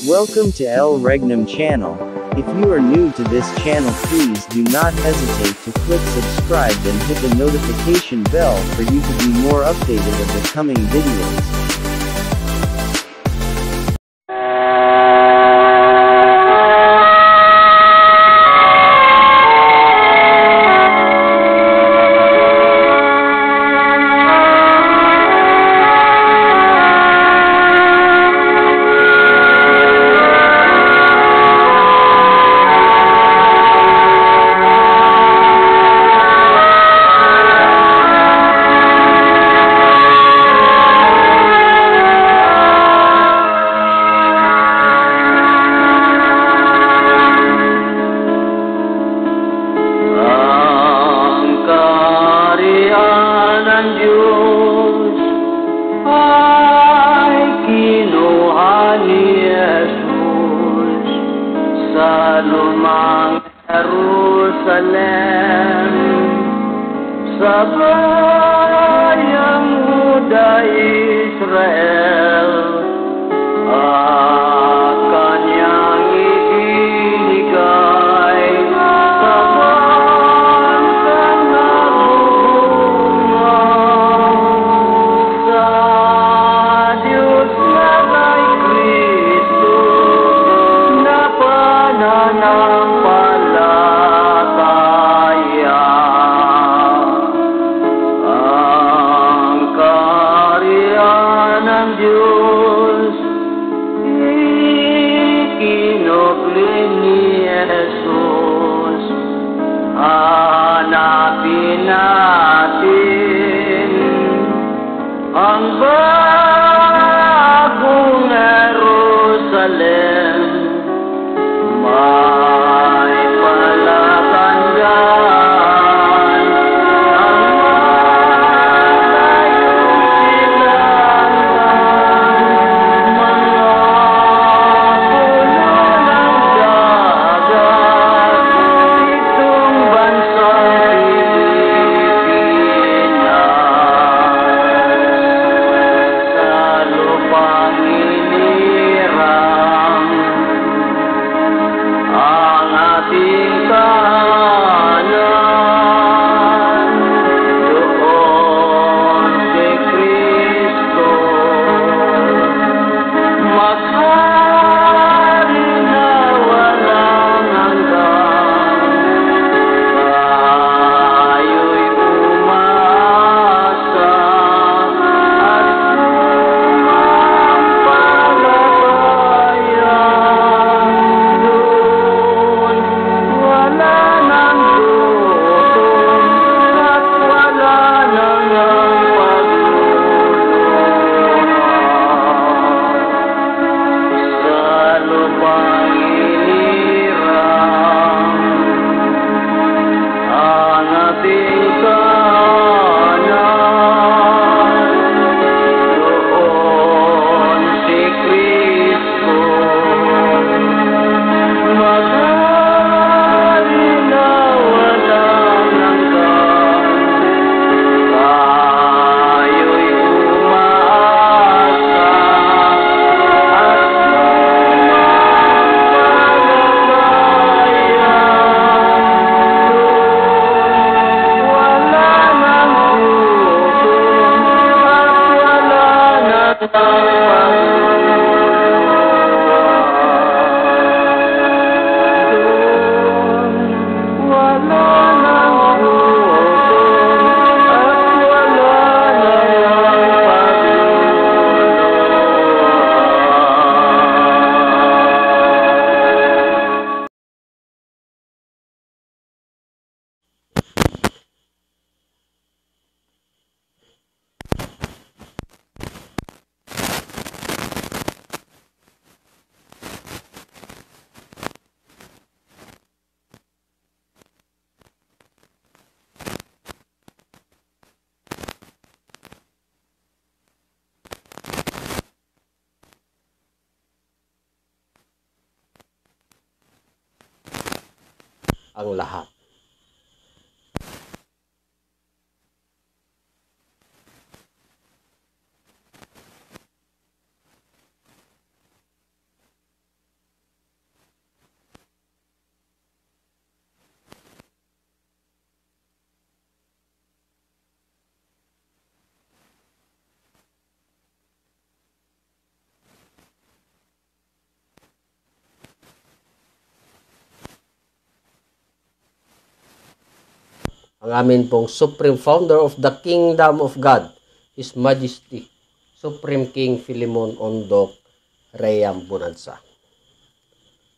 Welcome to El Regnum channel. If you are new to this channel, please do not hesitate to click subscribe and hit the notification bell for you to be more updated of the coming videos. Sa lumang Jerusalem, sa bayang Huda Israel, kanyang ibinigay sa bansang nagbubunga sa Diyos na kay Kristo na pananampalataya. Ang kaharian ng Diyos ikinubli ni Jesus. Hanapin natin ang bagong Jerusalem. May palatandaan ang malayong silangan, mga puno ng dagat, itong bansang Pilipinas. Sa lupang inirang ang ating tahanan, doon si Kristo maghari na walang hanggan. Tayo'y umasa at sumampalataya. Doon wala nang gutom at wala nang pagluluha. Sa lupang inirang ang ating tahanan, doon si Kristo maghari na walang hanggan. Tayo'y umaasa at sumampalataya. Doon wala nang gutom at wala nang pagluluha. Doon wala nang gutom at wala nang pagluluha. Ang lahat. ang amin pong Supreme Founder of the Kingdom of God, His Majesty, Supreme King Philemon Ondok Reyam Bonanza.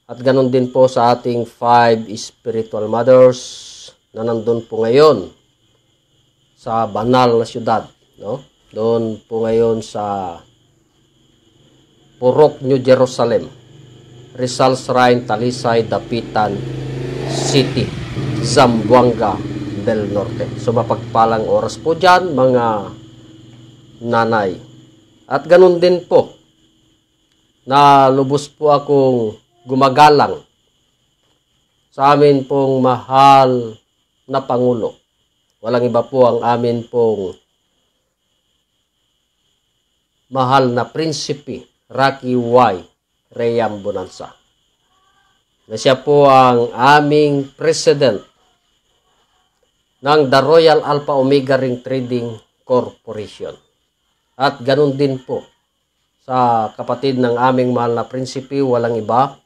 At ganun din po sa ating 5 spiritual mothers na nandun po ngayon sa banal na syudad, no? Doon po ngayon sa Purok, New Jerusalem, Rizal Shrine, Talisay, Dapitan City, Zamboanga del Norte. So mapagpalang oras po dyan, mga nanay. At ganun din po, na lubos po akong gumagalang sa amin pong mahal na Pangulo. Walang iba po ang amin pong mahal na Prinsipe Rocky Y. Reyam Bonanza, na siya po ang aming President ng The Royal Alpha Omega Ring Trading Corporation. At ganun din po sa kapatid ng aming mahal na Prinsipe, walang iba,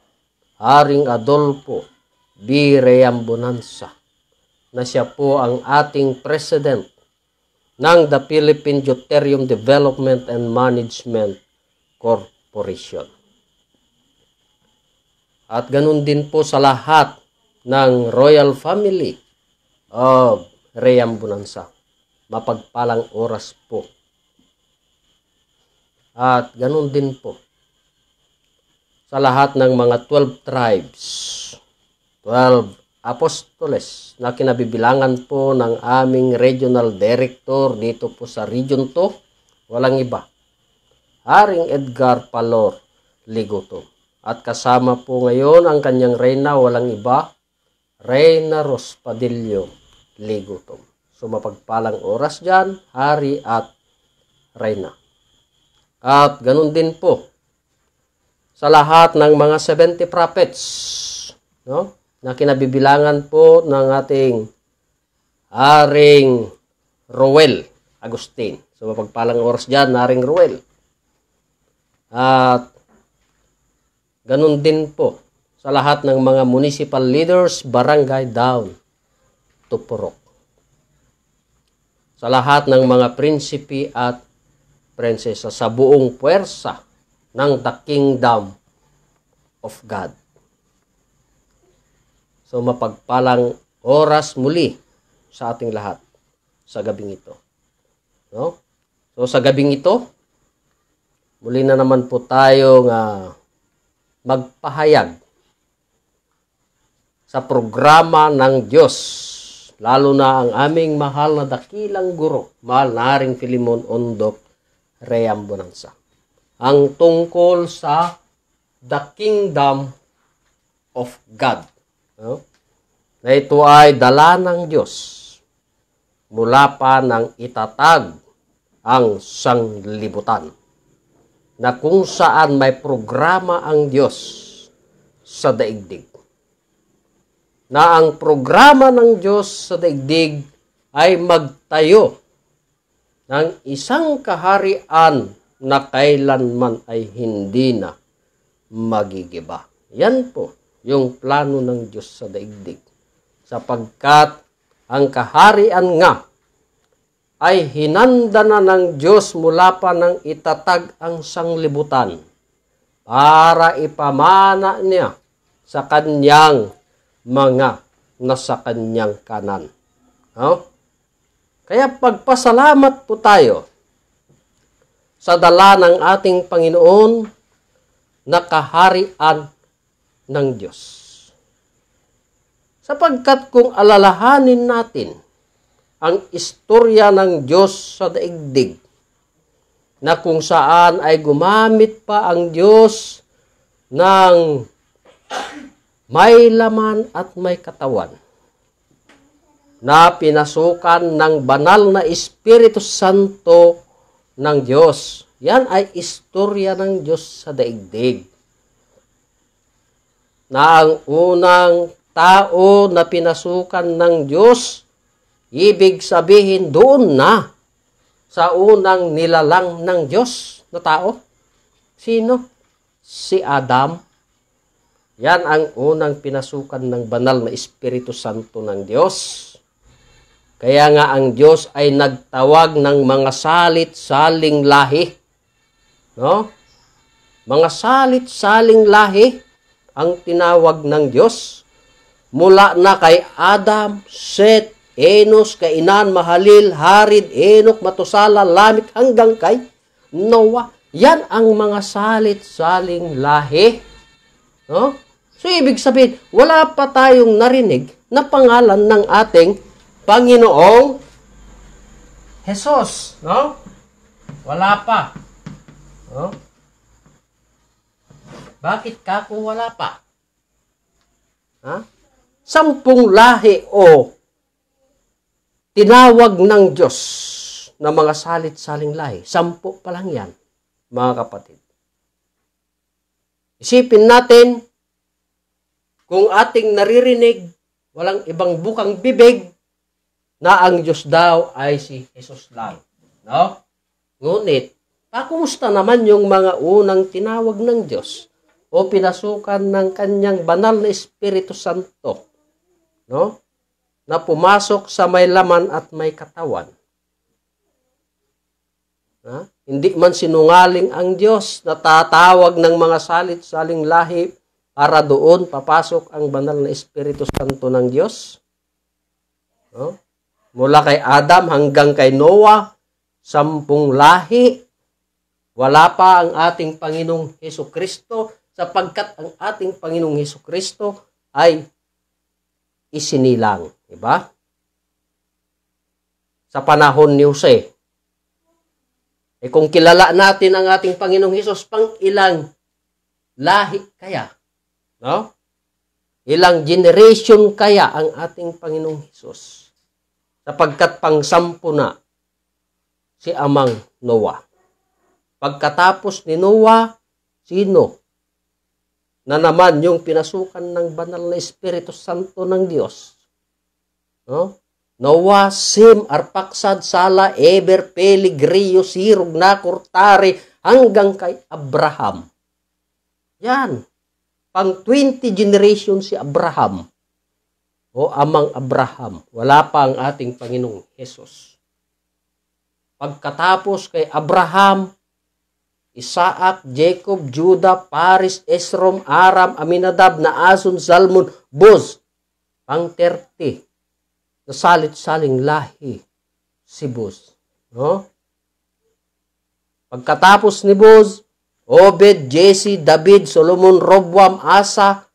Haring Adolfo B. Reyam Bonanza, na siya po ang ating President ng the Philippine Deuterium Development and Management Corporation. At ganun din po sa lahat ng Royal Family of Reyam Bonanza. Mapagpalang oras po. At ganun din po sa lahat ng mga 12 tribes, 12 apostoles na kinabibilangan po ng aming regional director dito po sa Region 2, walang iba, Haring Edgar Palor Ligoto. At kasama po ngayon ang kanyang reyna, walang iba, Reyna Rospadillo Ligoto. So mapagpalang oras dyan, hari at reyna. At ganun din po sa lahat ng mga 70 prophets, no, na kinabibilangan po ng ating Haring Ruel Agustin. So mapagpalang oras dyan, Haring Ruel. At ganun din po sa lahat ng mga municipal leaders, barangay down to Purok. Sa lahat ng mga prinsipe at prinsesa sa buong puwersa ng the Kingdom of God. So mapagpalang oras muli sa ating lahat sa gabing ito. No? So sa gabing ito, muli na naman po tayong magpahayag sa programa ng Diyos, lalo na ang aming mahal na dakilang guro, mahal na Haring Philemon Ondok Reyam Bonanza, ang tungkol sa the Kingdom of God. No? Na ito ay dala ng Diyos mula pa ng itatag ang sanglibutan, na kung saan may programa ang Diyos sa daigdig. Na ang programa ng Diyos sa daigdig ay magtayo ng isang kaharian na kailanman ay hindi na magigiba. Yan po yung plano ng Diyos sa daigdig. Sapagkat ang kaharian nga ay hinanda na ng Diyos mula pa ng itatag ang sanglibutan para ipamana niya sa kanyang mga nasa kanyang kanan. No? Kaya pagpasalamat po tayo sa dala ng ating Panginoon na kaharian ng Diyos. Sapagkat kung alalahanin natin ang istorya ng Diyos sa daigdig, na kung saan ay gumamit pa ang Diyos ng may laman at may katawan, na pinasukan ng banal na Espiritu Santo ng Diyos. Yan ay istorya ng Diyos sa daigdig. Na ang unang tao na pinasukan ng Diyos, ibig sabihin doon na sa unang nilalang ng Diyos na tao. Sino? Si Adam. Yan ang unang pinasukan ng banal na Espiritu Santo ng Diyos. Kaya nga ang Diyos ay nagtawag ng mga salit-saling lahi. No? Mga salit-saling lahi ang tinawag ng Diyos. Mula na kay Adam, Seth, Enos, Kainan, Mahalil, Harid, Enok, Matusala, Lamik, hanggang kay Noah. Yan ang mga salit-saling lahi. No? So, ibig sabihin, wala pa tayong narinig na pangalan ng ating Panginoong Jesus. No? Wala pa. No? Bakit ka kung wala pa? Ha? 10 lahi o tinawag ng Diyos na mga salit-saling lahi. 10 pa lang yan, mga kapatid. Isipin natin, kung ating naririnig, walang ibang bukang bibig, na ang Diyos daw ay si Jesus lang. No? Ngunit, pakumusta naman yung mga unang tinawag ng Diyos o pinasukan ng kanyang banal na Espiritu Santo? No? Na pumasok sa may laman at may katawan. Ha? Hindi man sinungaling ang Diyos na tatawag ng mga salit-saling lahi para doon papasok ang banal na Espiritu Santo ng Diyos. No? Mula kay Adam hanggang kay Noah, 10 lahi. Wala pa ang ating Panginoong Hesukristo sapagkat ang ating Panginoong Hesukristo ay isinilang. Diba? Sa panahon ni Jose. Kung kilala natin ang ating Panginoong Hesus, pang ilang lahi kaya? No? Ilang generation kaya ang ating Panginoong Hesus? Sapagkat pang 10 na si Amang Noah. Pagkatapos ni Noah, sino? Na naman yung pinasukan ng banal na Espiritu Santo ng Diyos. No? Noah, Sim, Arpaksad, Sala, Eber, Peleg, Rio, Sirog, Nakor, Tare, hanggang kay Abraham. Yan. Pang 20 generation si Abraham. O Amang Abraham. Wala pa ang ating Panginoong Hesus. Pagkatapos kay Abraham, Isaac, Jacob, Judah, Paris, Esrom, Aram, Aminadab, Naason, Zalmon, Boz. Pang 30. Na salit-saling lahi si Boz. No? Pagkatapos ni Boz, Obed, Jesse, David, Solomon, Robwam, Asa,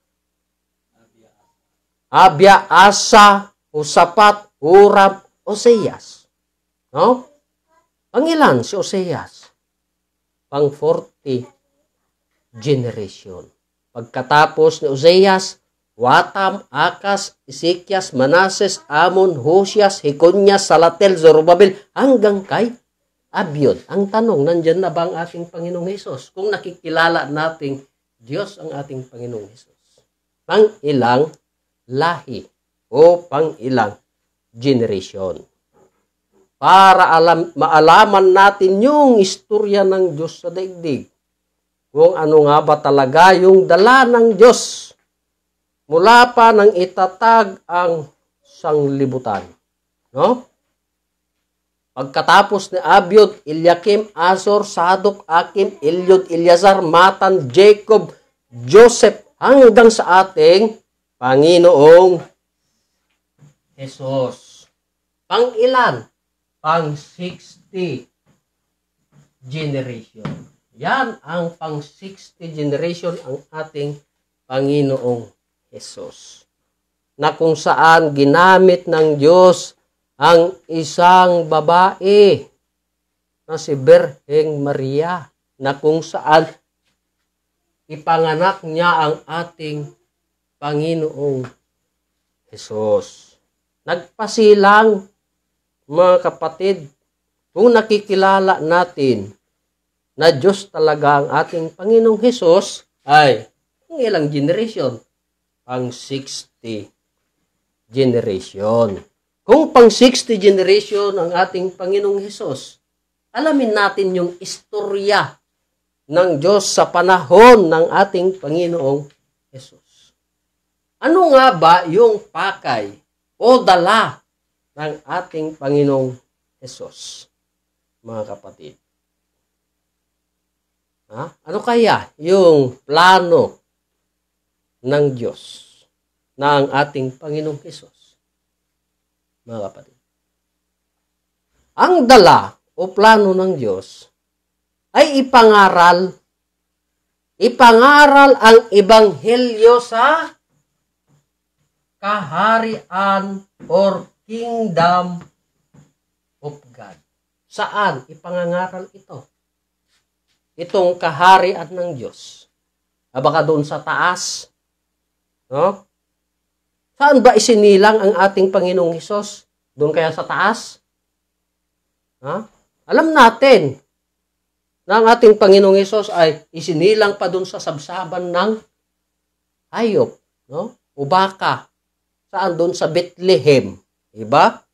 Abia, Asa, Usapat, Uram, Oseas. No? Pangilan si Oseas? Pang 40 generation. Pagkatapos ni Oseas, Watam, Akas, Ezekias, Manases, Amon, Hosias, Hikonyas, Salatel, Zorobabel, hanggang kay Abiod. Ang tanong, nandyan na ba ang ating Panginoong Hesus? Kung nakikilala nating Diyos ang ating Panginoong Hesus. Pang ilang lahi o pang ilang generation. Para maalaman natin yung istorya ng Diyos sa daigdig. Kung ano nga ba talaga yung dala ng Diyos mula pa nang itatag ang sanglibutan. No? Pagkatapos ni Abiod, Eliakim, Azor, Sadok, Akim, Eliud, Eleazar, Matan, Jacob, Joseph, hanggang sa ating Panginoong Jesus. Pang ilan? Pang 60 generation. Yan ang pang 60 generation ang ating Panginoong Jesus. Na kung saan ginamit ng Diyos ang isang babae na si Birheng Maria, na kung saan ipanganak niya ang ating Panginoong Jesus. Nagpasilang, mga kapatid, kung nakikilala natin na Diyos talaga ang ating Panginoong Hesus, ay ang ilang generation? Pang 60 generation. Kung pang 60 generation ang ating Panginoong Hesus, alamin natin yung istorya ng Diyos sa panahon ng ating Panginoong Hesus. Ano nga ba yung pakay o dala ng ating Panginoong Hesus, mga kapatid. Ano kaya yung plano ng Diyos na ang ating Panginoong Hesus, mga kapatid? Ang dala o plano ng Diyos ay ipangaral ang ebanghelyo sa kaharian or kingdom of God. Saan ipangangaral ito? Itong kaharian ng Diyos. Baka doon sa taas. No? Saan ba isinilang ang ating Panginoong Hesus? Doon kaya sa taas? Alam natin na ang ating Panginoong Hesus ay isinilang pa doon sa sabsaban ng hayop, no? O baka. Saan? Doon sa Bethlehem. Diba?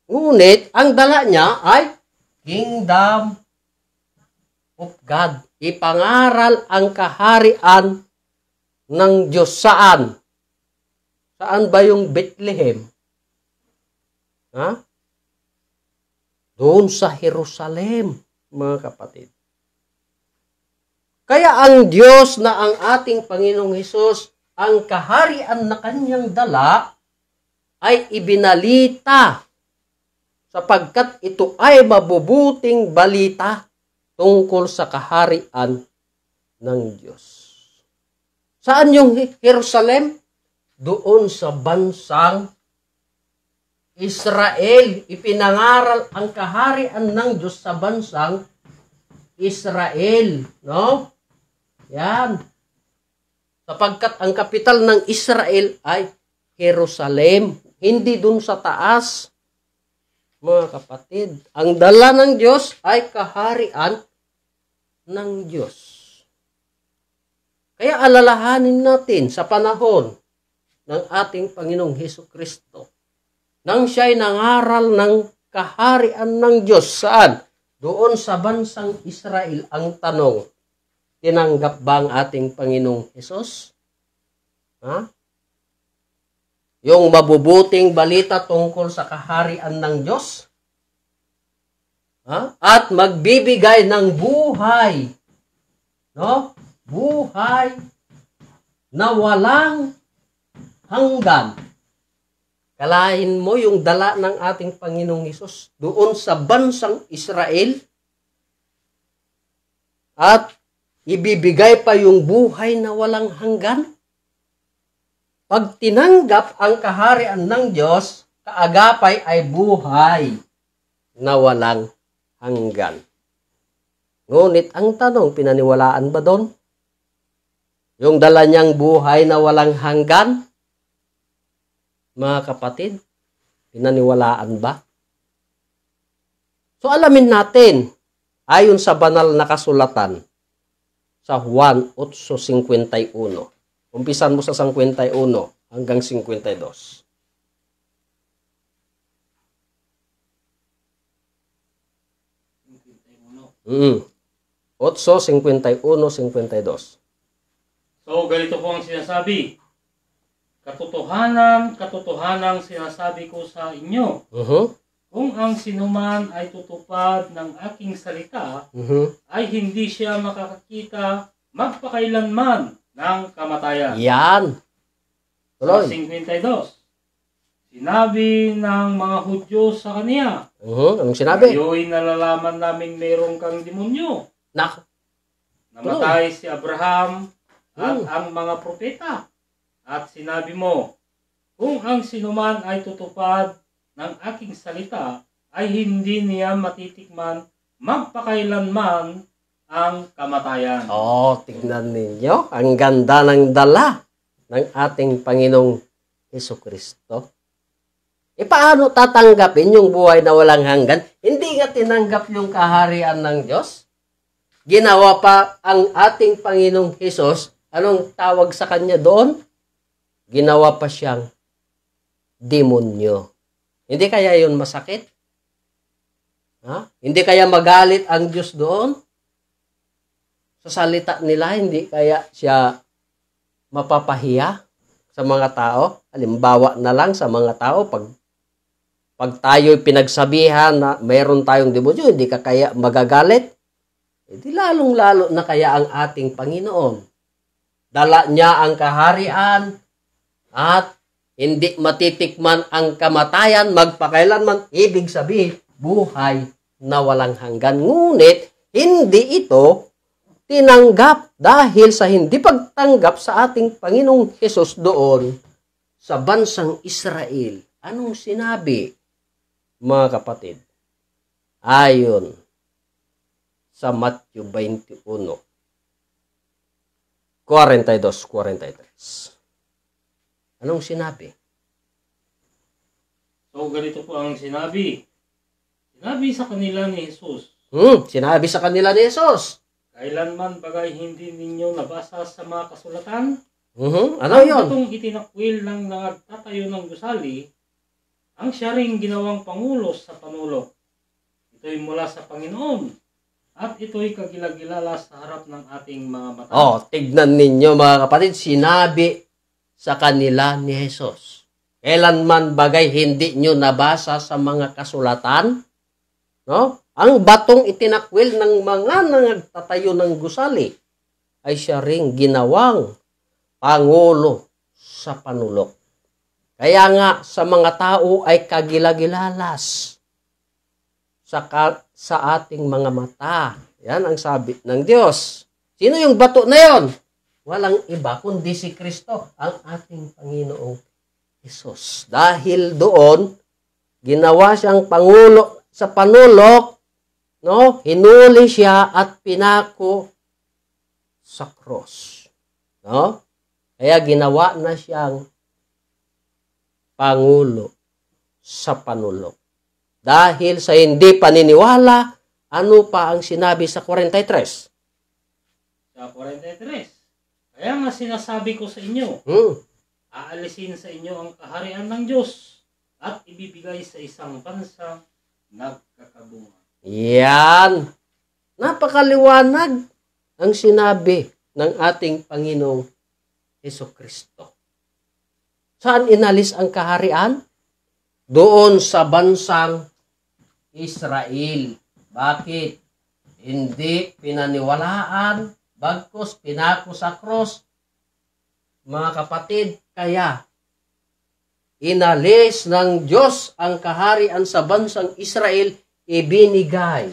Ngunit, ang dala niya ay Kingdom of God. Ipangaral ang kaharian ng Diyos. Saan? Saan ba yung Bethlehem? Doon sa Jerusalem, mga kapatid. Kaya ang Diyos na ang ating Panginoong Hesus, ang kaharian na kanyang dala, ay ibinalita sapagkat ito ay mabubuting balita tungkol sa kaharian ng Diyos. Saan yung Jerusalem? Doon sa bansang Israel. Ipinangaral ang kaharian ng Diyos sa bansang Israel. No? Yan. Sapagkat ang kapital ng Israel ay Jerusalem. Hindi dun sa taas. Mga kapatid, ang dala ng Diyos ay kaharian ng Diyos. Kaya alalahanin natin sa panahon ng ating Panginoong Hesukristo, nang siya'y nangaral ng kaharian ng Diyos. Saan? Doon sa bansang Israel. Ang tanong, tinanggap ba ang ating Panginoong Hesus? Yung mabubuting balita tungkol sa kaharian ng Diyos? At magbibigay ng buhay. No? Buhay na walang hanggan. Kalahin mo yung dala ng ating Panginoong Hesus doon sa bansang Israel at ibibigay pa yung buhay na walang hanggan. Pag tinanggap ang kaharian ng Diyos, kaagapay ay buhay na walang hanggan. Ngunit ang tanong, pinaniwalaan ba doon? Yung dala niyang buhay na walang hanggan? Mga kapatid, pinaniwalaan ba? So alamin natin, ayon sa banal na kasulatan, sa Juan 8:51. Umpisan mo sa 51 hanggang 52. 8:51-52. So, ganito po ang sinasabi. Katotohanan sinasabi ko sa inyo. Kung ang sinuman ay tutupad ng aking salita, ay hindi siya makakakita magpakailanman ng kamatayan. Yan. Sa 52. Sinabi ng mga Hudyo sa kaniya. Anong sinabi? Ngayon nalalaman namin mayroong kang demonyo. Namatay si Abraham at ang mga propeta. At sinabi mo, kung ang sinuman ay tutupad ng aking salita, ay hindi niya matitikman magpakailanman ang kamatayan. Tignan ninyo. Ang ganda ng dala ng ating Panginoong Hesukristo. Paano tatanggapin yung buhay na walang hanggan? Hindi nga tinanggap yung kaharian ng Diyos. Ginawa pa ang ating Panginoong Hesus. Anong tawag sa kanya doon? Ginawa pa siyang demonyo. Hindi kaya yun masakit? Hindi kaya magalit ang Diyos doon? Sa salita nila, hindi kaya siya mapapahiya sa mga tao? Halimbawa na lang sa mga tao, pag Pag tayo'y pinagsabihan na mayroon tayong demonyo, hindi ka kaya magagalit, di lalong-lalo na kaya ang ating Panginoon. Dala niya ang kaharian at hindi matitikman ang kamatayan magpakailanman. Ibig sabihin, buhay na walang hanggan. Ngunit, hindi ito tinanggap dahil sa hindi pagtanggap sa ating Panginoong Hesus doon sa bansang Israel. Anong sinabi, mga kapatid? Ayon sa Matthew 21, 42-43. Anong sinabi? So, ganito po ang sinabi. Sinabi sa kanila ni Jesus. Sinabi sa kanila ni Jesus. Kailanman bagay hindi ninyo nabasa sa mga kasulatan? Ano yun? Itong itinakwil ng nagtatayo ng gusali, ang siya ring ginawang pangulo sa panulo. Ito'y mula sa Panginoon. At ito'y kagilagilala sa harap ng ating mga mata. Tignan ninyo mga kapatid, sinabi sa kanila ni Jesus. Kailanman bagay hindi nyo nabasa sa mga kasulatan? No? Ang batong itinakwil ng mga nagtatayo ng gusali ay siya ring ginawang pangulo sa panulok. Kaya nga sa mga tao ay kagilagilalas sa ating mga mata. Yan ang sabi ng Diyos. Sino yung bato na yon? Walang iba kundi si Kristo, ang ating Panginoong Hesus. Dahil doon, ginawa siyang pangulo sa panulok, no? Hinuli siya at pinako sa cross. No? Kaya ginawa na siyang pangulo sa panulok. Dahil sa hindi paniniwala, ano pa ang sinabi sa 43? Sa 43. Kaya nga sinasabi ko sa inyo, aalisin sa inyo ang kaharian ng Diyos at ibibigay sa isang bansang nagkakabunga. Yan. Napakaliwanag ang sinabi ng ating Panginoong Hesukristo. Saan inalis ang kaharian? Doon sa bansang Israel. Bakit? Hindi pinaniwalaan, bagkus pinako sa cross. Mga kapatid, kaya inalis ng Diyos ang kaharian sa bansang Israel, ibinigay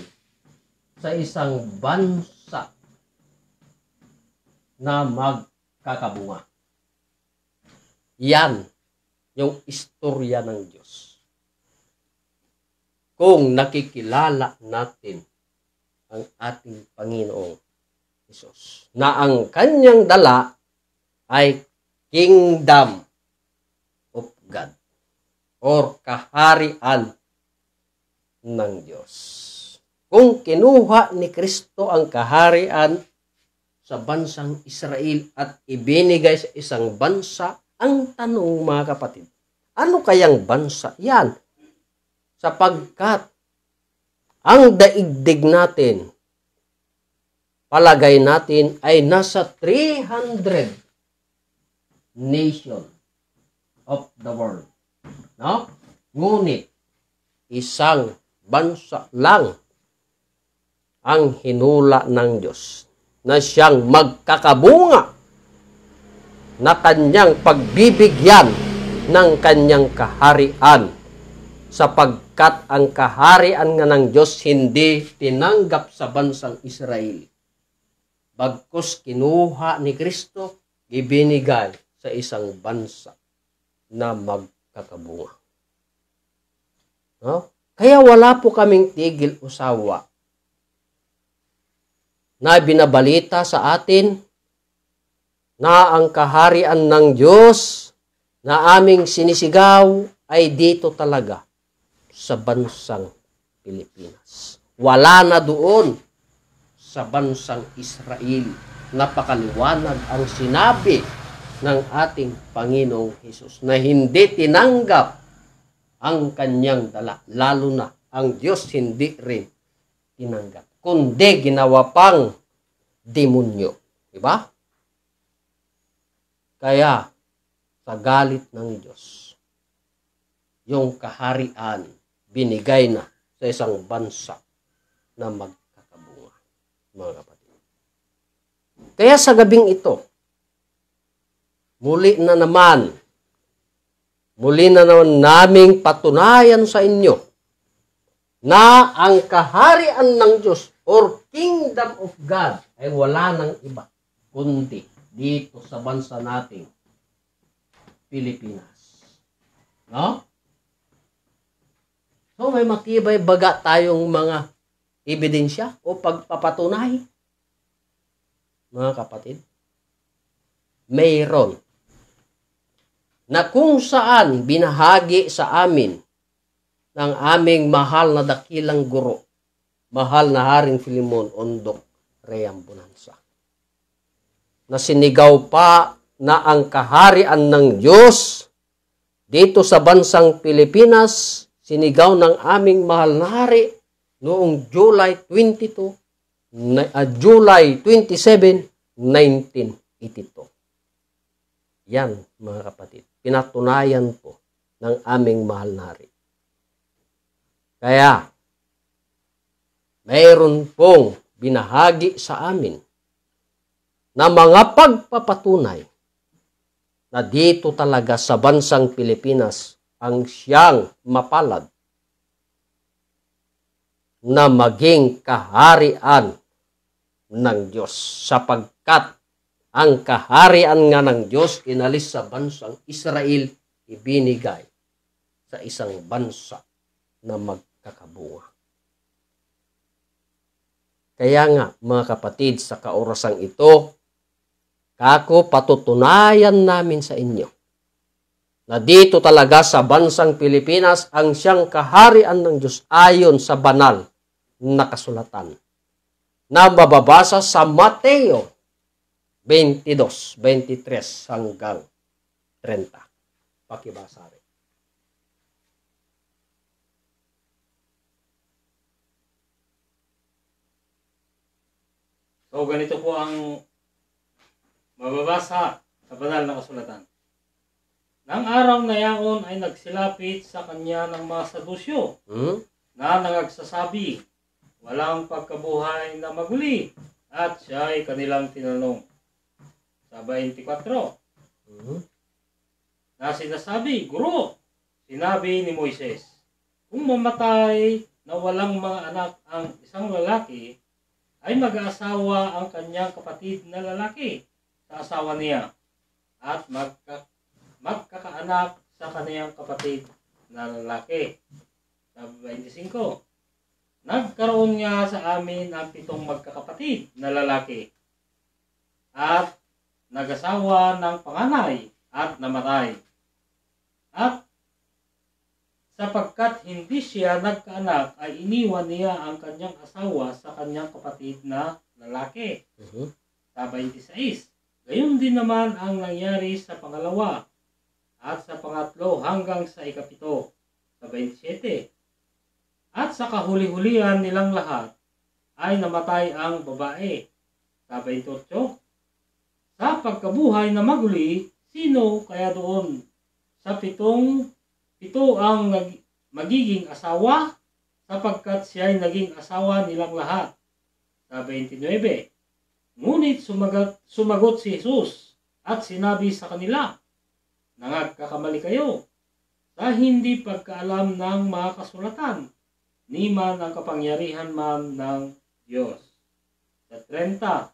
sa isang bansa na magkakabunga. Yan yung istorya ng Diyos. Kung nakikilala natin ang ating Panginoong Hesus, na ang kanyang dala ay Kingdom of God or kaharian ng Diyos. Kung kinuha ni Kristo ang kaharian sa bansang Israel at ibinigay sa isang bansa, ang tanong mga kapatid, ano kayang bansa yan? Sapagkat ang daigdig natin, palagay natin ay nasa 300 nation of the world. No? Ngunit, isang bansa lang ang hinula ng Diyos na siyang magkakabunga na kanyang pagbibigyan ng kanyang kaharian, sapagkat ang kaharian nga ng Diyos hindi tinanggap sa bansang Israel. Bagkus kinuha ni Kristo, ibinigay sa isang bansa na magkakabunga. No? Kaya wala po kaming tigil o sawa na binabalita sa atin na ang kaharian ng Diyos na aming sinisigaw ay dito talaga sa bansang Pilipinas. Wala na doon sa bansang Israel. Napakaliwanag ang sinabi ng ating Panginoong Hesus na hindi tinanggap ang kanyang dala. Lalo na ang Diyos hindi rin tinanggap, kundi ginawa pang demonyo. Diba? Kaya, sa galit ng Diyos, yung kaharian binigay na sa isang bansa na magkakabunga, mga kapatid. Kaya sa gabing ito, muli na naman naming patunayan sa inyo na ang kaharian ng Diyos or kingdom of God ay wala ng iba kundi dito sa bansa nating Pilipinas. No? So may matibay baga tayong mga ebidensya o pagpapatunay. Mga kapatid, mayroon na kung saan binahagi sa amin ng aming mahal na dakilang guro, mahal na Haring Filemon Ondok Reambonanza, na sinigaw pa na ang kaharian ng Diyos dito sa bansang Pilipinas, sinigaw ng aming mahal na hari noong July 27, 1982. Yan, mga kapatid, pinatunayan po ng aming mahal na hari. Kaya, mayroon pong binahagi sa amin na mga pagpapatunay na dito talaga sa bansang Pilipinas ang siyang mapalad na maging kaharian ng Diyos, sapagkat ang kaharian nga ng Diyos inalis sa bansang Israel, ibinigay sa isang bansa na magkakabunga. Kaya nga, mga kapatid, sa kaorasang ito, kako patutunayan namin sa inyo na dito talaga sa bansang Pilipinas ang siyang kaharian ng Diyos ayon sa banal na kasulatan na mababasa sa Mateo 22:23 hanggang 30. Pakibasa rin. So ganito po ang mababasa sa banal na kasulatan. Nang araw na yaon ay nagsilapit sa kanya ng mga Sadusyo na nangagsasabi, walang pagkabuhay na maguli, at siya ay kanilang tinanong. Sa 24, na sinasabi, Guro, sinabi ni Moises, kung mamatay na walang mga anak ang isang lalaki, ay mag-aasawa ang kanyang kapatid na lalaki sa asawa niya at magkakaanak sa kaniyang kapatid na lalaki. Sa 25, nagkaroon nga sa amin ang 7 magkakapatid na lalaki at nag-asawa ng panganay at namatay. At sapagkat hindi siya nagkaanak, ay iniwan niya ang kanyang asawa sa kanyang kapatid na lalaki. Sa 26, gayon din naman ang nangyari sa pangalawa at sa pangatlo hanggang sa ikapito. Sa 27, at sa kahuli-hulihan nilang lahat ay namatay ang babae. Sa 28, sa pagkabuhay na maguli, sino kaya doon sa pito ang magiging asawa, sapagkat siya ay naging asawa nilang lahat. Sa 29, ngunit sumagot si Jesus at sinabi sa kanila, nangagkakamali kayo sa hindi pagkaalam ng mga kasulatan, ni man ang kapangyarihan man ng Diyos. Sa 30,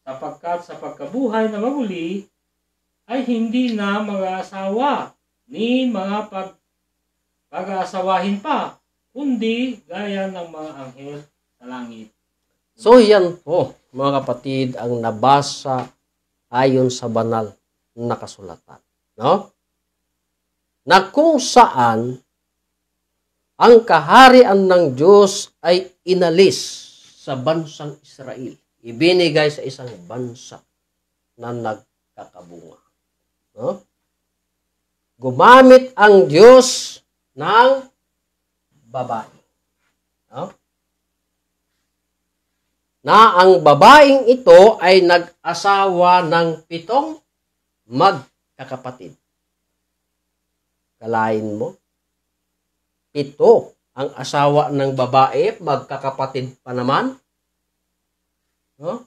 sapagkat sa pagkabuhay na maguli ay hindi na mag-aasawa ni mga pag-aasawahin pa, kundi gaya ng mga anghel sa langit. So yan po, mga kapatid, ang nabasa ayon sa banal na kasulatan. No? Na kung saan ang kaharian ng Diyos ay inalis sa bansang Israel. Ibinigay sa isang bansa na nagkakabunga. No? Gumamit ang Diyos ng babae. No? Na ang babaeng ito ay nag-asawa ng 7 magkakapatid. Kalain mo, 7 ang asawa ng babae, magkakapatid pa naman. No?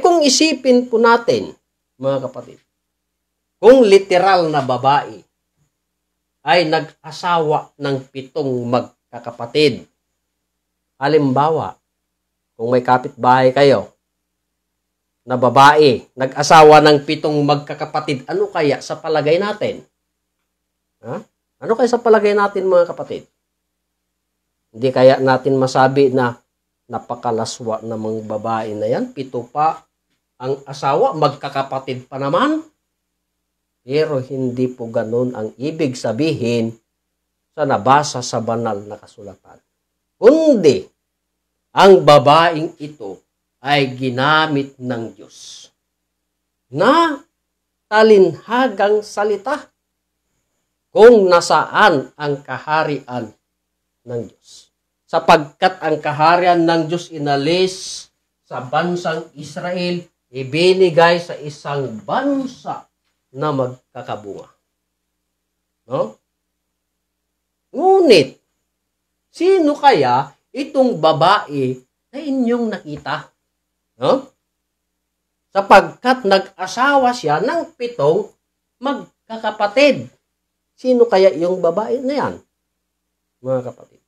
Kung isipin po natin, mga kapatid, kung literal na babae ay nag-asawa ng 7 magkakapatid, halimbawa, kung may kapitbahay kayo na babae, nag-asawa ng 7 magkakapatid, ano kaya sa palagay natin? Ha? Ano kaya sa palagay natin, mga kapatid? Hindi kaya natin masabi na napakalaswa ng mga babae na yan, 7 pa ang asawa, magkakapatid pa naman? Pero hindi po ganun ang ibig sabihin sa nabasa sa banal na kasulatan. Kundi, ang babaeng ito ay ginamit ng Diyos na talinhagang salita kung nasaan ang kaharian ng Diyos. Sapagkat ang kaharian ng Diyos inalis sa bansang Israel, ibinigay sa isang bansa na magkakabunga. No? Ngunit, sino kaya itong babae na inyong nakita? No? Sapagkat nag-asawa siya ng 7 magkakapatid. Sino kaya yung babae na yan, mga kapatid?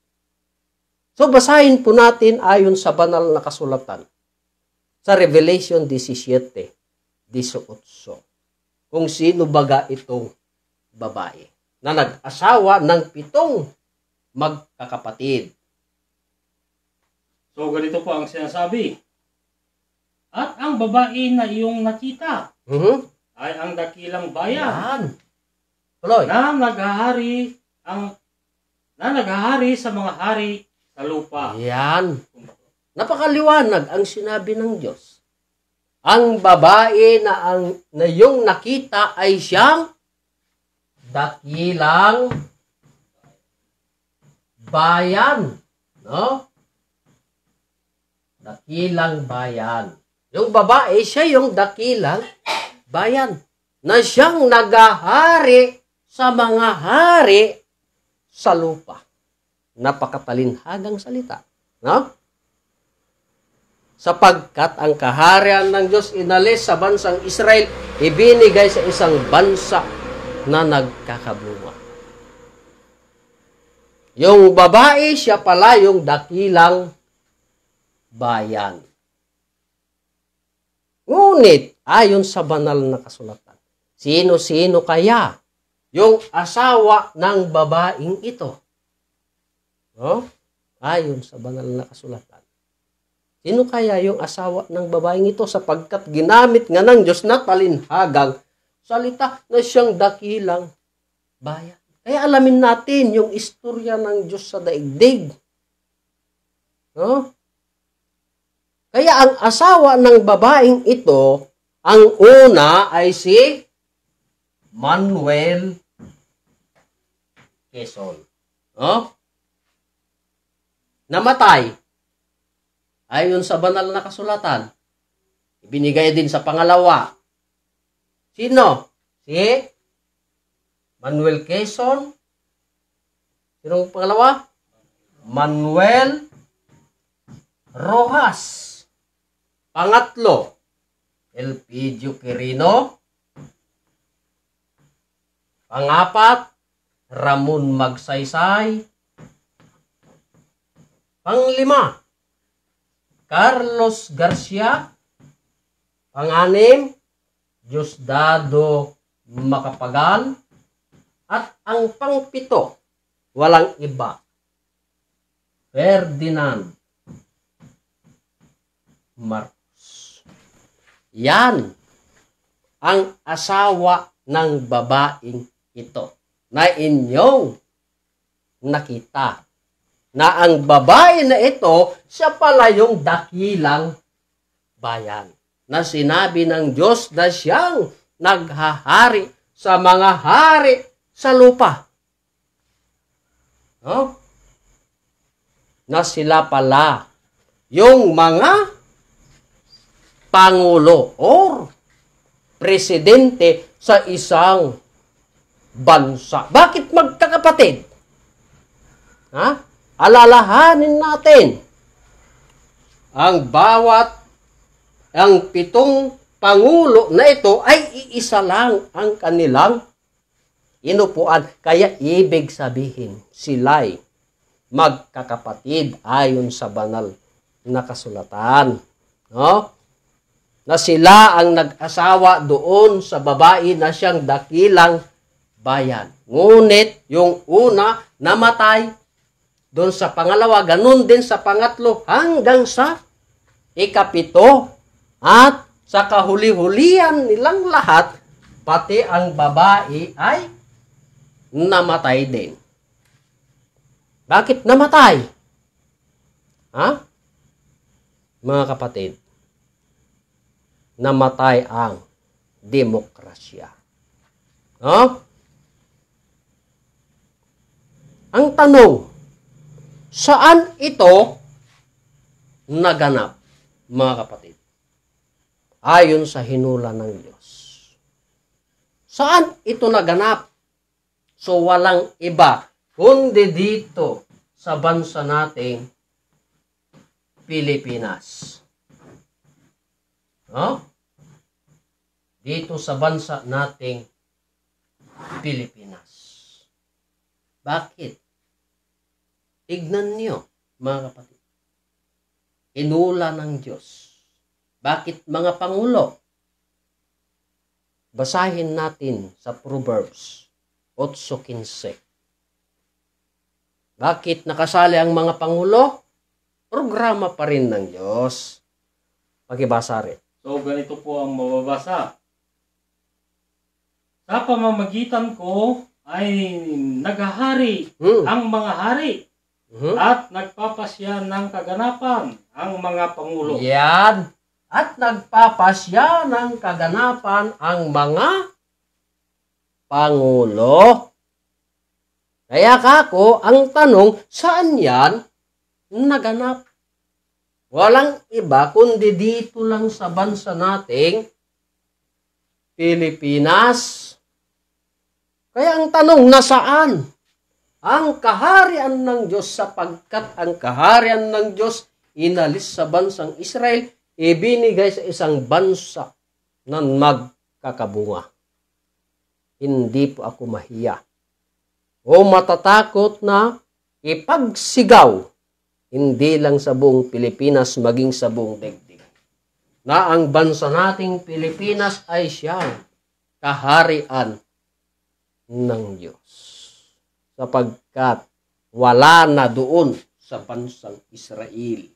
So, basahin po natin ayon sa banal na kasulatan sa Revelation 17:18. Kung sino baga itong babae na nag-asawa ng 7 magkakapatid. So, ganito po ang sinasabi. At ang babae na iyong nakita ay ang dakilang bayan. Yan. Tuloy. Na naghahari sa mga hari sa lupa. Yan. Napakaliwanag ang sinabi ng Diyos. Ang babae na iyong nakita ay siyang dakilang bayan. No? Dakilang bayan. Yung babae, siya yung dakilang bayan. Na siyang nagahari sa mga hari sa lupa. Napakatalinhagang salita. No? Sapagkat ang kaharian ng Diyos inalis sa bansang Israel, ibinigay sa isang bansa na nagkakabunga. Yung babae, siya pala yung dakilang bayan. Ngunit, ayon sa banal na kasulatan, sino-sino kaya yung asawa ng babaeng ito? No? Ayon sa banal na kasulatan. Sino kaya yung asawa ng babaeng ito sapagkat ginamit nga ng Diyos na talinhagang salita na siyang dakilang bayan. Kaya alamin natin yung istorya ng Diyos sa daigdig. No? Kaya ang asawa ng babaeng ito, ang una ay si Manuel Quezon. No? Namatay. Ayon sa banal na kasulatan. Ibinigay din sa pangalawa. Sino? Si Manuel Quezon. Sinong pangalawa? Manuel Rojas. Pangatlo, Elpidio Quirino. Pangapat, Ramon Magsaysay. Panglima, Carlos Garcia. Panganim, Diosdado Macapagal. At ang pangpito, walang iba, Ferdinand Marcos. Yan ang asawa ng babaeng ito na inyong nakita. Na ang babae na ito, siya pala yung dakilang bayan. Na sinabi ng Diyos na siyang naghahari sa mga hari sa lupa. No? Na sila pala yung mga pangulo or presidente sa isang bansa. Bakit magkakapatid? Alalahanin natin ang pitong pangulo na ito ay iisa lang ang kanilang inupuan. Kaya ibig sabihin, sila'y magkakapatid ayon sa banal na kasulatan. No? Na sila ang nag-asawa doon sa babae na siyang dakilang bayan. Ngunit yung una namatay, doon sa pangalawa, ganun din sa pangatlo, hanggang sa ikapito, at sa kahuli-hulian nilang lahat, pati ang babae ay namatay din. Bakit namatay? Mga kapatid, namatay ang demokrasya. Ang tanong, saan ito naganap, mga kapatid? Ayon sa hinula ng Diyos. Saan ito naganap? So walang iba kundi dito sa bansa nating Pilipinas. Dito sa bansa nating Pilipinas. Bakit? Tignan niyo, mga kapatid. Hinula ng Diyos. Bakit mga pangulo? Basahin natin sa Proverbs 8:15. Bakit nakasali ang mga pangulo? Programa pa rin ng Diyos. Pakibasa rin. So, ganito po ang mababasa. Sa pamamagitan ko ay naghahari ang mga hari at nagpapasya ng kaganapan ang mga pangulo. Yan. At nagpapasya ng kaganapan ang mga pangulo. Kaya kako, ang tanong, saan yan naganap? Walang iba kundi dito lang sa bansa nating Pilipinas. Kaya ang tanong, nasaan ang kaharian ng Diyos? Sapagkat ang kaharian ng Diyos inalis sa bansang Israel, ibinigay sa isang bansa na magkakabunga. Hindi po ako mahiya o matatakot na ipagsigaw, hindi lang sa buong Pilipinas, maging sa buong daigdig, na ang bansa nating Pilipinas ay siyang kaharian ng Diyos. Sapagkat wala na doon sa bansang Israel.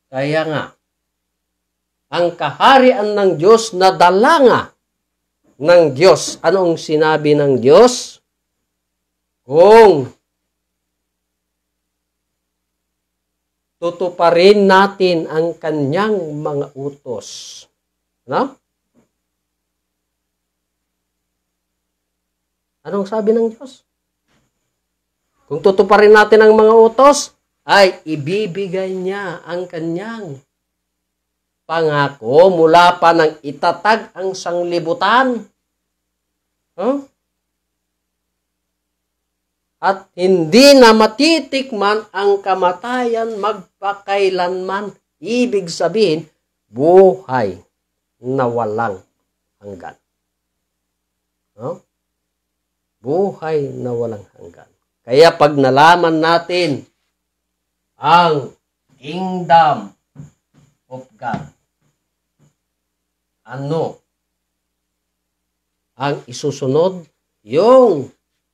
Kaya nga, ang kaharian ng Diyos na dala nga ng Diyos. Anong sinabi ng Diyos? Kung tutuparin natin ang kanyang mga utos. Anong sabi ng Diyos? Kung tutuparin natin ang mga utos, ay ibibigay niya ang kanyang pangako mula pa nang itatag ang sanglibutan. At hindi na matitikman ang kamatayan magpakailanman. Ibig sabihin, buhay na walang hanggan. Buhay na walang hanggan. Kaya pag nalaman natin ang kingdom of God, ano ang isusunod? Yung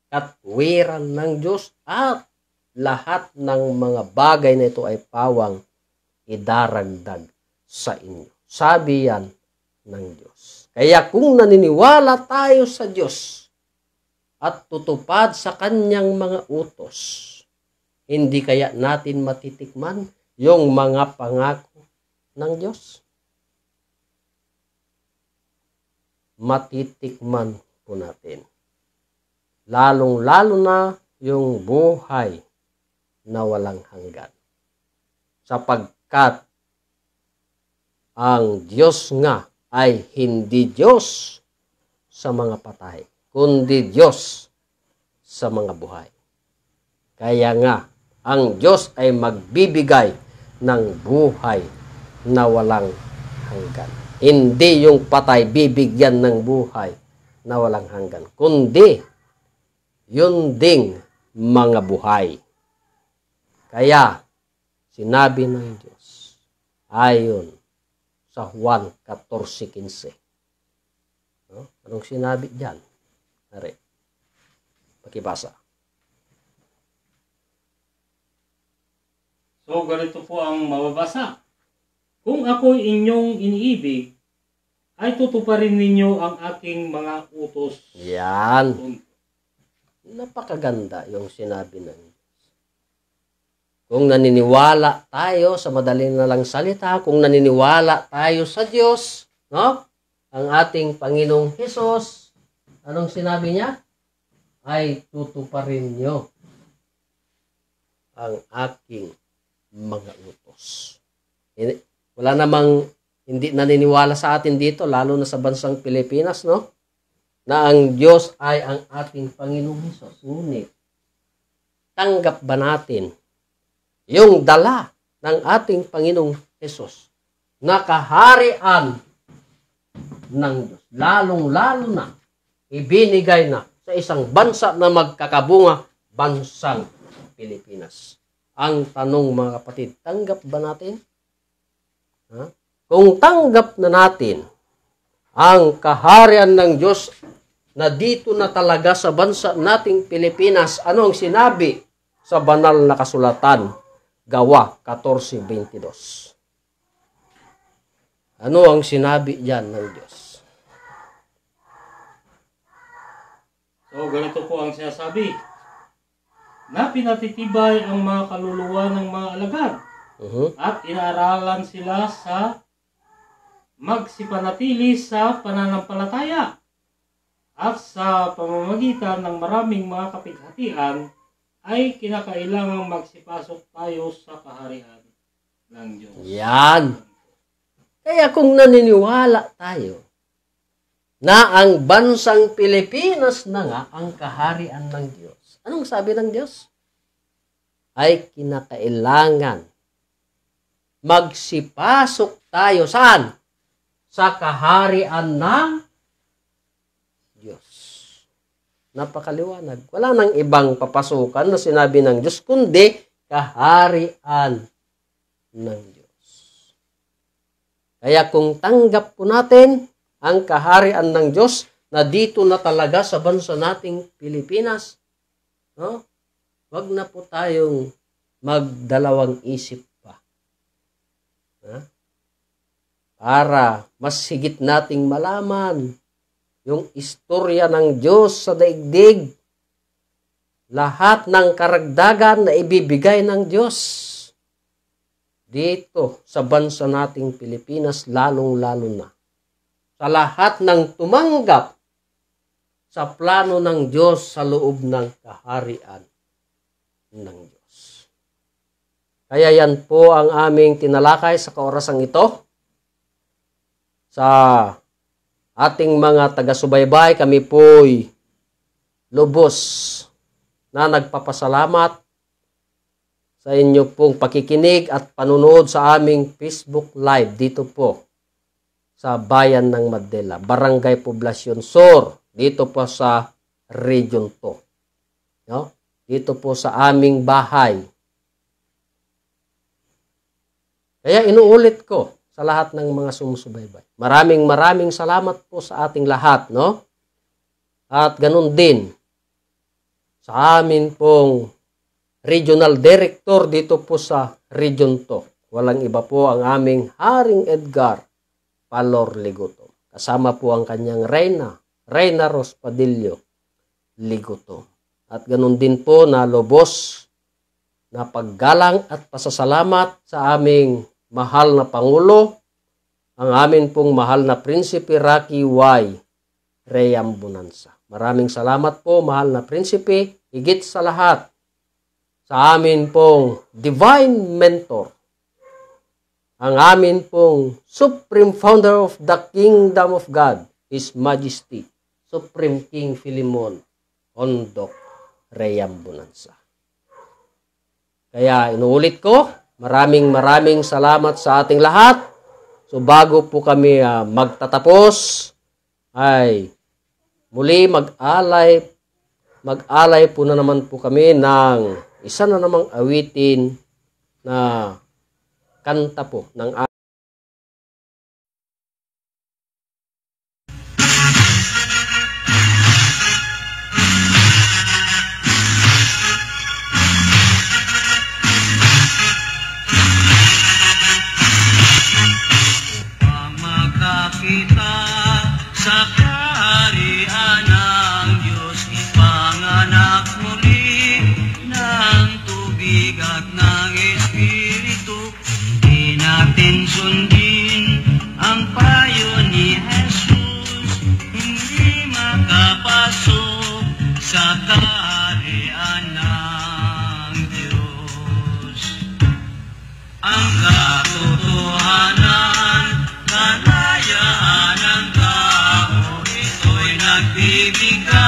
katwiran ng Diyos at lahat ng mga bagay na ito ay pawang idaragdag sa inyo. Sabi yan ng Diyos. Kaya kung naniniwala tayo sa Diyos at tutupad sa kanyang mga utos, hindi kaya natin matitikman yung mga pangako ng Diyos? Matitikman po natin. Lalong-lalo na yung buhay na walang hanggan. Sapagkat ang Diyos nga ay hindi Diyos sa mga patay, kundi Diyos sa mga buhay. Kaya nga, ang Diyos ay magbibigay ng buhay na walang hanggan. Hindi yung patay bibigyan ng buhay na walang hanggan, kundi yun ding mga buhay. Kaya, sinabi ng Diyos, ayon sa Juan 14:15. No? Anong sinabi diyan? Ari, pakibasa. So, ganito po ang mababasa. Kung ako'y inyong iniibig, ay tutuparin ninyo ang aking mga utos. Yan. Napakaganda yung sinabi ng Diyos. Kung naniniwala tayo sa madaling na lang salita, kung naniniwala tayo sa Diyos, no? Ang ating Panginoong Hesus, anong sinabi niya? Ay tutuparin nyo ang aking mga utos. Wala namang hindi naniniwala sa atin dito, lalo na sa bansang Pilipinas, no? Na ang Diyos ay ang ating Panginoong Hesus. Ngunit, tanggap ba natin yung dala ng ating Panginoong Hesus na kaharian ng Diyos? Lalong-lalo na, ibinigay na sa isang bansa na magkakabunga, bansang Pilipinas. Ang tanong, mga kapatid, tanggap ba natin? Ha? Kung tanggap na natin ang kaharian ng Diyos na dito na talaga sa bansa nating Pilipinas, ano ang sinabi sa banal na kasulatan? Gawa 14:22. Ano ang sinabi diyan ng Diyos? So, ganito po ang sinasabi. Na pinatitibay ang mga kaluluwa ng mga alagad at inaaralan sila sa magsipanatili sa pananampalataya at sa pamamagitan ng maraming mga kapighatian ay kinakailangang magsipasok tayo sa kaharian ng Diyos. Yan. Kaya kung naniniwala tayo na ang bansang Pilipinas na nga ang kaharian ng Diyos, anong sabi ng Diyos? Ay kinakailangan magsipasok tayo saan? Sa kaharian ng Diyos. Napakaliwanag. Wala nang ibang papasukan na sinabi ng Diyos, kundi kaharian ng Diyos. Kaya kung tanggap po natin ang kaharian ng Diyos na dito na talaga sa bansa nating Pilipinas, no? Wag na po tayong magdalawang isip pa. Ha? Para mas higit nating malaman yung istorya ng Diyos sa daigdig. Lahat ng karagdagan na ibibigay ng Diyos dito sa bansa nating Pilipinas, lalong-lalo na. Sa lahat ng tumanggap sa plano ng Diyos sa loob ng kaharian ng Diyos. Kaya yan po ang aming tinalakay sa kaorasang ito. Sa ating mga taga-subaybay, kami po'y lubos na nagpapasalamat sa inyo pong pakikinig at panunood sa aming Facebook Live dito po sa Bayan ng Madela, Barangay Poblacion Sur, dito po sa Region 2. No? Dito po sa aming bahay. Kaya inuulit ko sa lahat ng mga sumusubaybay. Maraming salamat po sa ating lahat, no? At ganun din sa amin pong Regional Director dito po sa Region 2. Walang iba po ang aming Haring Edgar Palor Ligoto. Kasama po ang kanyang Reyna Ros Padillo Ligoto. At ganun din po na lubos na paggalang at pasasalamat sa aming mahal na Pangulo, ang amin pong mahal na Prinsipe Rocky Y. Reambunanza. Maraming salamat po, mahal na Prinsipe, higit sa lahat sa amin pong Divine Mentor, ang amin pong Supreme Founder of the Kingdom of God, His Majesty, Supreme King Philemon Ondok Reambonanza. Kaya inuulit ko, maraming salamat sa ating lahat. So bago po kami magtatapos, ay muli mag-alay po na naman po kami ng isa na namang awitin na kanta po ng sa kaharian ng Diyos, ipanganak muli ng tubig at ng Espiritu. Di natin sundin ang payo ni Jesus, hindi makapasok sa kaharian ng Diyos. Ang katotohanan, kalayaan ng tao, ito'y nagbibigay